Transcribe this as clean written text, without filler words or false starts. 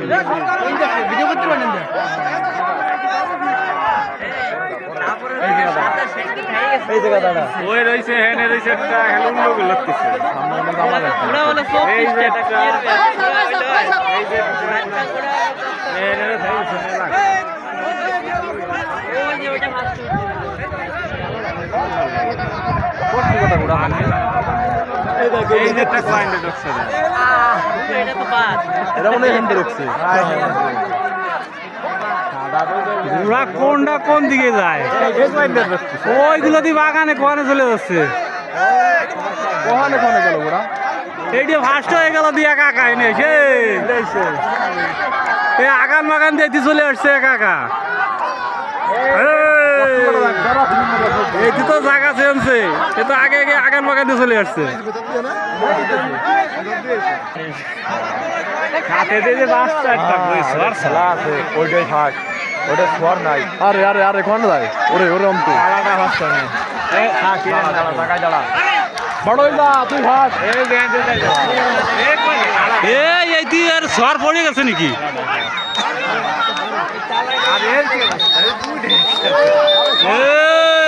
video করতে পারেন এই জায়গা দাদা ওই রইছে হেনে রইছে একটা হেলুন লোক লাগতেছে সামনে জামা লাগছে ওরা হলো সব এই যে টাকা এই যে হেনে রইছে লাগে ওই যে ওটা মাছ কোটি কথা গুড়া মানে এই যে একটা পয়েন্টে ঢুকছে এটা তো বাদ এটা মনে হয় হেন্ডে রুকছে ঘোড়া কোনটা কোন দিকে যায় ওইগুলো দিয়ে বাগানে কোয়ানে চলে যাচ্ছে কোহানে কোনে গেল গুড়া এইটা ফার্স্ট হয়ে গেল দিয়া কাকা এনে সে এই আগান বাগান দিয়ে চলে আসছে কাকা এই তো জায়গা চেনছে এ তো আগে আগে আগান বাগান দিয়ে চলে আসছে হাতে দিয়ে বাচ্চা একটা সর খেলা আছে ওইটাই থাক ওটা সোয়ার নাই আরে আরে আরে কোন যায় ওরে ওরে অন্ত আলাদা বাচ্চা নেই টাকায় জ্বালা বড় হইলা তুই ভাগ এই তুই আর সর পড়ে গেছে নাকি এই